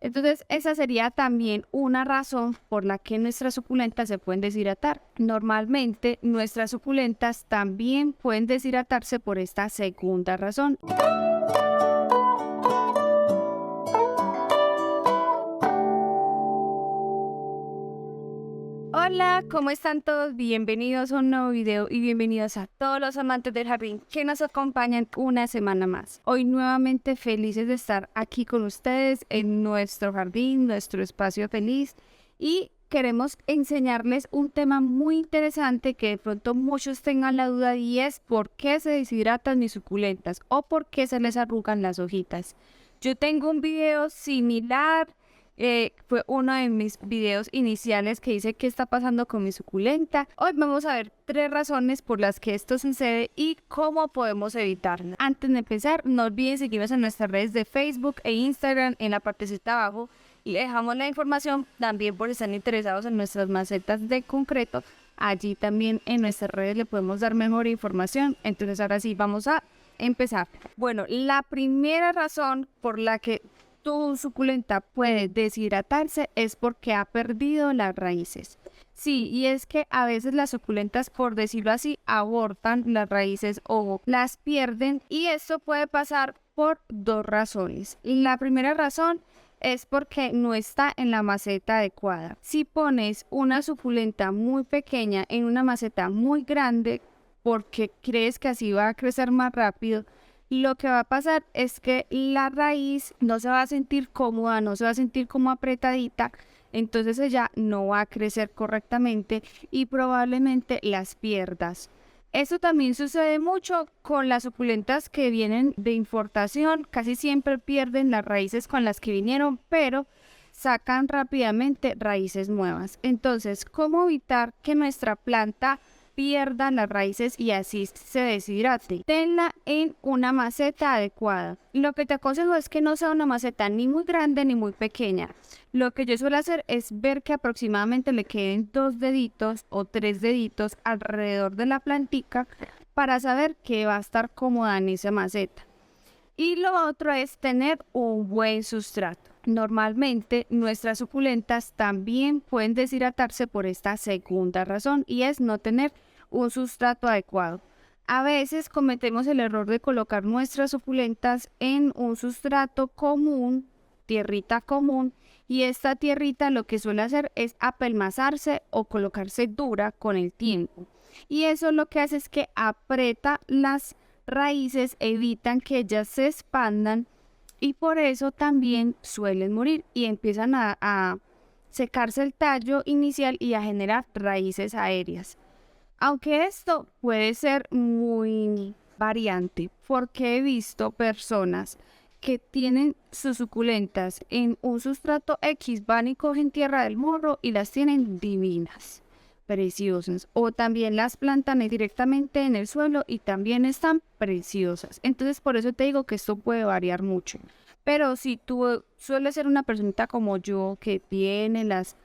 Entonces, esa sería también una razón por la que nuestras suculentas se pueden deshidratar. Normalmente, nuestras suculentas también pueden deshidratarse por esta segunda razón. Hola, ¿cómo están todos? Bienvenidos a un nuevo video y bienvenidos a todos los amantes del jardín que nos acompañan una semana más. Hoy nuevamente felices de estar aquí con ustedes en nuestro jardín, nuestro espacio feliz, y queremos enseñarles un tema muy interesante que de pronto muchos tengan la duda, y es por qué se deshidratan mis suculentas o por qué se les arrugan las hojitas. Yo tengo un video similar. Fue uno de mis videos iniciales que dice qué está pasando con mi suculenta. Hoy vamos a ver 3 razones por las que esto sucede y cómo podemos evitarlo. Antes de empezar, no olviden seguirnos en nuestras redes de Facebook e Instagram en la partecita de abajo, y le dejamos la información también por si están interesados en nuestras macetas de concreto. Allí también en nuestras redes le podemos dar mejor información. Entonces ahora sí, vamos a empezar. Bueno, la primera razón por la que tu suculenta puede deshidratarse es porque ha perdido las raíces. Sí, y es que a veces las suculentas, por decirlo así, abortan las raíces o las pierden, y esto puede pasar por 2 razones. La primera razón es porque no está en la maceta adecuada. Si pones una suculenta muy pequeña en una maceta muy grande porque crees que así va a crecer más rápido, lo que va a pasar es que la raíz no se va a sentir cómoda, no se va a sentir como apretadita, entonces ella no va a crecer correctamente y probablemente las pierdas. Eso también sucede mucho con las suculentas que vienen de importación. Casi siempre pierden las raíces con las que vinieron, pero sacan rápidamente raíces nuevas. Entonces, ¿cómo evitar que nuestra planta pierda las raíces y así se deshidrate? Tenla en una maceta adecuada. Lo que te aconsejo es que no sea una maceta ni muy grande ni muy pequeña. Lo que yo suelo hacer es ver que aproximadamente le queden 2 deditos o 3 deditos alrededor de la plantica para saber que va a estar cómoda en esa maceta. Y lo otro es tener un buen sustrato. Normalmente nuestras suculentas también pueden deshidratarse por esta segunda razón, y es no tener un sustrato adecuado. A veces cometemos el error de colocar nuestras suculentas en un sustrato común, tierrita común, y esta tierrita lo que suele hacer es apelmazarse o colocarse dura con el tiempo. Y eso lo que hace es que aprieta las raíces, evitan que ellas se expandan, y por eso también suelen morir y empiezan a secarse el tallo inicial y a generar raíces aéreas. Aunque esto puede ser muy variante, porque he visto personas que tienen sus suculentas en un sustrato X, van y cogen tierra del morro y las tienen divinas, preciosas, o también las plantan directamente en el suelo y también están preciosas. Entonces por eso te digo que esto puede variar mucho. Pero si tú sueles ser una personita como yo que tiene las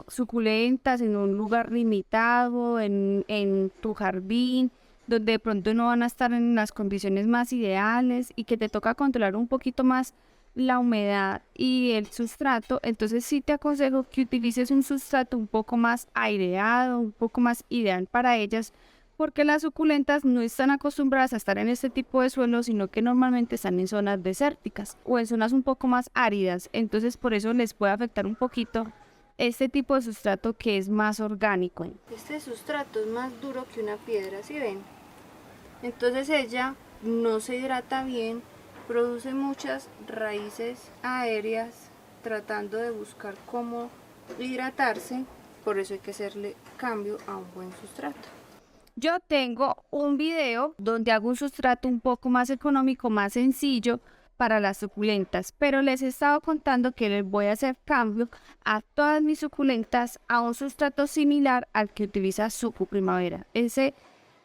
suculentas en un lugar limitado, en tu jardín, donde de pronto no van a estar en las condiciones más ideales y que te toca controlar un poquito más la humedad y el sustrato, entonces sí te aconsejo que utilices un sustrato un poco más aireado, un poco más ideal para ellas, porque las suculentas no están acostumbradas a estar en este tipo de suelo, sino que normalmente están en zonas desérticas o en zonas un poco más áridas. Entonces por eso les puede afectar un poquito este tipo de sustrato que es más orgánico. Este sustrato es más duro que una piedra, ¿sí ven? Entonces ella no se hidrata bien, produce muchas raíces aéreas tratando de buscar cómo hidratarse. Por eso hay que hacerle cambio a un buen sustrato. Yo tengo un video donde hago un sustrato un poco más económico, más sencillo para las suculentas, pero les he estado contando que les voy a hacer cambio a todas mis suculentas a un sustrato similar al que utiliza Sucu Primavera, ese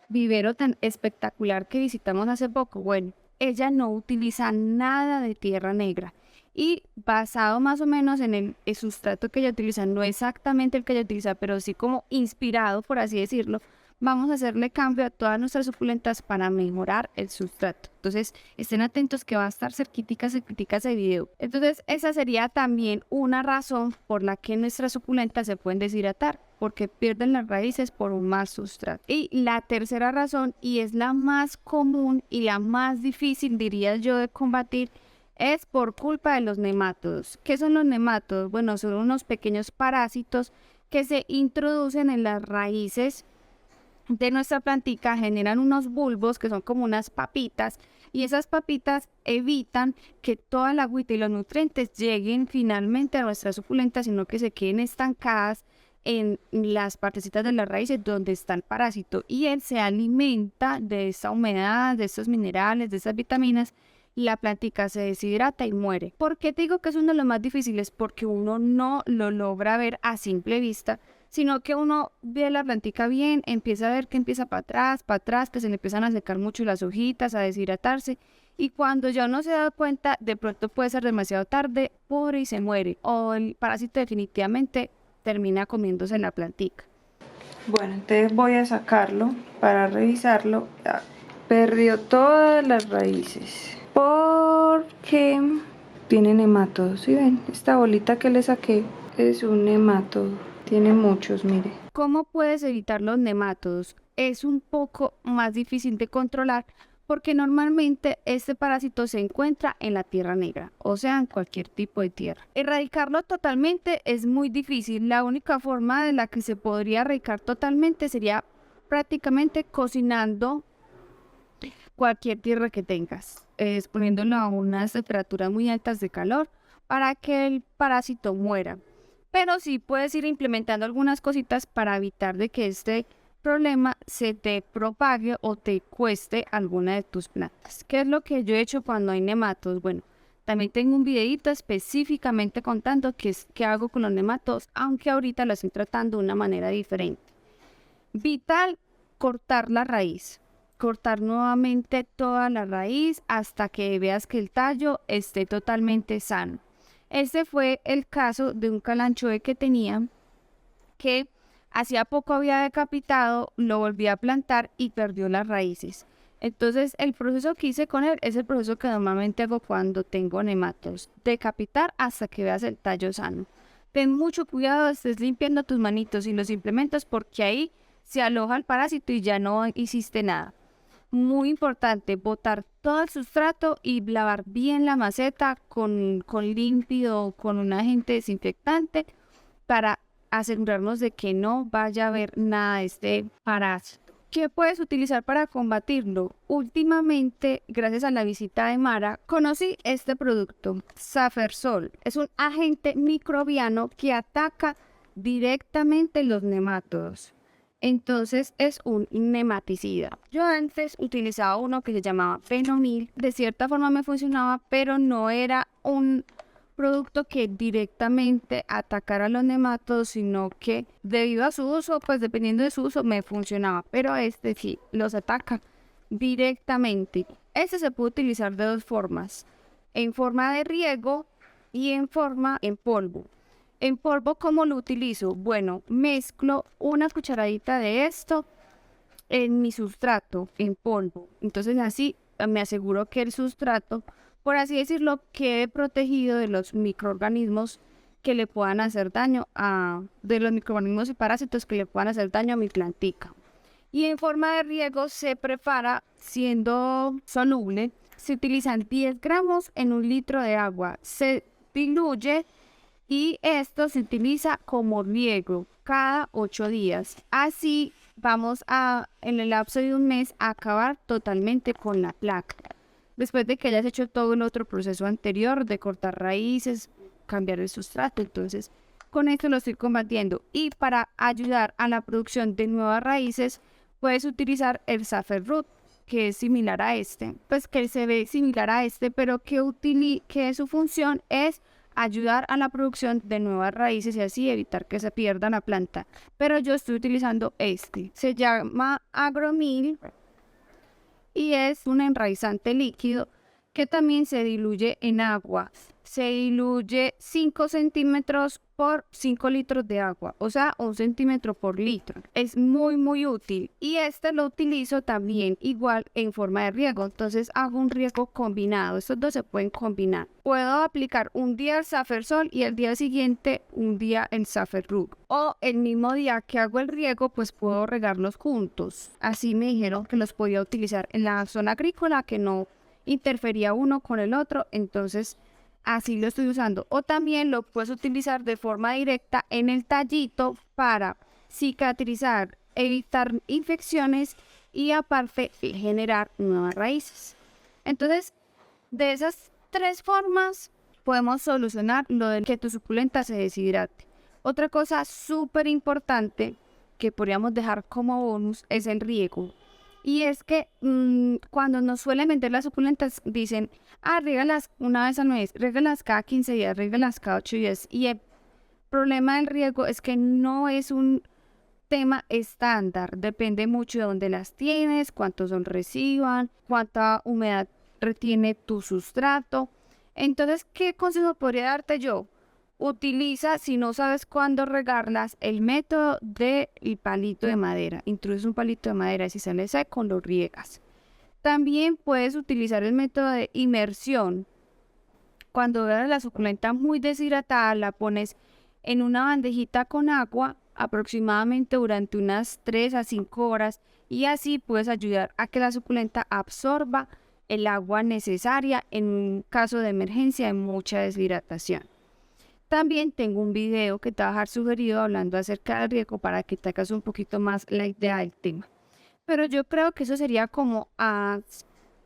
vivero tan espectacular que visitamos hace poco. Bueno, ella no utiliza nada de tierra negra, y basado más o menos en el sustrato que ella utiliza, no exactamente el que ella utiliza, pero sí como inspirado, por así decirlo, vamos a hacerle cambio a todas nuestras suculentas para mejorar el sustrato. Entonces, estén atentos que va a estar cerquiticas de video. Entonces, esa sería también una razón por la que nuestras suculentas se pueden deshidratar, porque pierden las raíces por un mal sustrato. Y la tercera razón, y es la más común y la más difícil, diría yo, de combatir, es por culpa de los nemátodos. ¿Qué son los nemátodos? Bueno, son unos pequeños parásitos que se introducen en las raíces de nuestra plantica, generan unos bulbos que son como unas papitas, y esas papitas evitan que toda la agüita y los nutrientes lleguen finalmente a nuestras suculentas, sino que se queden estancadas en las partecitas de las raíces donde está el parásito, y él se alimenta de esa humedad, de estos minerales, de esas vitaminas. La plantica se deshidrata y muere. ¿Por qué te digo que es uno de los más difíciles? Porque uno no lo logra ver a simple vista, sino que uno ve la plantica bien, empieza a ver que empieza para atrás, que se le empiezan a secar mucho las hojitas, a deshidratarse, y cuando ya no se da cuenta, de pronto puede ser demasiado tarde, pobre, y se muere, o el parásito definitivamente termina comiéndose la plantica. Bueno, entonces voy a sacarlo para revisarlo. Perdió todas las raíces porque tiene nemátodos. ¿Sí ven? Esta bolita que le saqué es un nemátodo. Tiene muchos, mire. ¿Cómo puedes evitar los nemátodos? Es un poco más difícil de controlar porque normalmente este parásito se encuentra en la tierra negra, o sea, en cualquier tipo de tierra. Erradicarlo totalmente es muy difícil. La única forma de la que se podría erradicar totalmente sería prácticamente cocinando cualquier tierra que tengas, exponiéndolo a unas temperaturas muy altas de calor para que el parásito muera. Pero sí puedes ir implementando algunas cositas para evitar de que este problema se te propague o te cueste alguna de tus plantas. ¿Qué es lo que yo he hecho cuando hay nemátodos? Bueno, también tengo un videito específicamente contando qué hago con los nemátodos, aunque ahorita lo estoy tratando de una manera diferente. Vital, cortar la raíz. Cortar nuevamente toda la raíz hasta que veas que el tallo esté totalmente sano. Este fue el caso de un calanchoe que tenía, que hacía poco había decapitado, lo volví a plantar y perdió las raíces. Entonces el proceso que hice con él es el proceso que normalmente hago cuando tengo nemátodos: decapitar hasta que veas el tallo sano. Ten mucho cuidado, estés limpiando tus manitos y los implementos, porque ahí se aloja el parásito y ya no hiciste nada. Muy importante, botar todo el sustrato y lavar bien la maceta con límpido, con un agente desinfectante, para asegurarnos de que no vaya a haber nada de este parásito. ¿Qué puedes utilizar para combatirlo? Últimamente, gracias a la visita de Mara, conocí este producto, Safersol. Es un agente microbiano que ataca directamente los nemátodos. Entonces es un nematicida. Yo antes utilizaba uno que se llamaba Fenomil. De cierta forma me funcionaba, pero no era un producto que directamente atacara los nematodos, sino que debido a su uso, pues dependiendo de su uso, me funcionaba. Pero este sí los ataca directamente. Este se puede utilizar de dos formas: en forma de riego y en forma en polvo. En polvo, ¿cómo lo utilizo? Bueno, mezclo una cucharadita de esto en mi sustrato en polvo. Entonces así me aseguro que el sustrato, por así decirlo, quede protegido de los microorganismos que le puedan hacer daño de los microorganismos y parásitos que le puedan hacer daño a mi plantica. Y en forma de riego se prepara, siendo soluble, se utilizan 10 gramos en 1 litro de agua. Se diluye y esto se utiliza como riego cada 8 días. Así vamos en el lapso de un mes, a acabar totalmente con la plaga. Después de que hayas hecho todo el otro proceso anterior de cortar raíces, cambiar el sustrato, entonces con esto lo estoy combatiendo. Y para ayudar a la producción de nuevas raíces, puedes utilizar el Saferroot, que es similar a este, pues que se ve similar a este, pero que su función es ayudar a la producción de nuevas raíces y así evitar que se pierda la planta. Pero yo estoy utilizando este, se llama Agromil y es un enraizante líquido que también se diluye en agua. se diluye 5 centímetros por 5 litros de agua, o sea, 1 centímetro por litro. Es muy útil y este lo utilizo también igual en forma de riego, entonces hago un riego combinado, estos dos se pueden combinar. Puedo aplicar un día el Safer-Sol y el día siguiente un día el Safer-Roots, o el mismo día que hago el riego pues puedo regarlos juntos. Así me dijeron que los podía utilizar en la zona agrícola, que no interfería uno con el otro, entonces así lo estoy usando. O también lo puedes utilizar de forma directa en el tallito para cicatrizar, evitar infecciones y aparte generar nuevas raíces. Entonces, de esas 3 formas podemos solucionar lo de que tu suculenta se deshidrate. Otra cosa súper importante que podríamos dejar como bonus es el riego. Y es que cuando nos suelen vender las suculentas dicen, régalas una vez al mes, régalas cada 15 días, régalas cada 8 días. Y el problema del riego es que no es un tema estándar, depende mucho de dónde las tienes, cuántos son reciban, cuánta humedad retiene tu sustrato. Entonces, ¿qué consejo podría darte yo? Utiliza, si no sabes cuándo regarlas, el método del palito de madera. Introduces un palito de madera y si sale seco, lo riegas. También puedes utilizar el método de inmersión. Cuando veas la suculenta muy deshidratada, la pones en una bandejita con agua aproximadamente durante unas 3 a 5 horas y así puedes ayudar a que la suculenta absorba el agua necesaria en caso de emergencia de mucha deshidratación. También tengo un video que te va a dejar sugerido hablando acerca del riego para que te hagas un poquito más la idea del tema. Pero yo creo que eso sería como a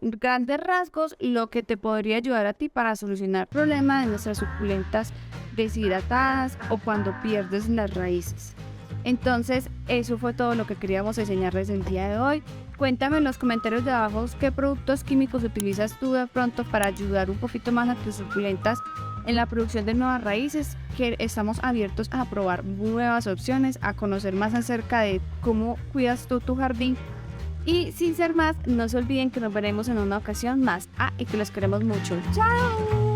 grandes rasgos lo que te podría ayudar a ti para solucionar el problema de nuestras suculentas deshidratadas o cuando pierdes las raíces. Entonces, eso fue todo lo que queríamos enseñarles el día de hoy. Cuéntame en los comentarios de abajo qué productos químicos utilizas tú de pronto para ayudar un poquito más a tus suculentas en la producción de nuevas raíces, que estamos abiertos a probar nuevas opciones, a conocer más acerca de cómo cuidas tú tu jardín. Y sin ser más, no se olviden que nos veremos en una ocasión más. Y que los queremos mucho. ¡Chao!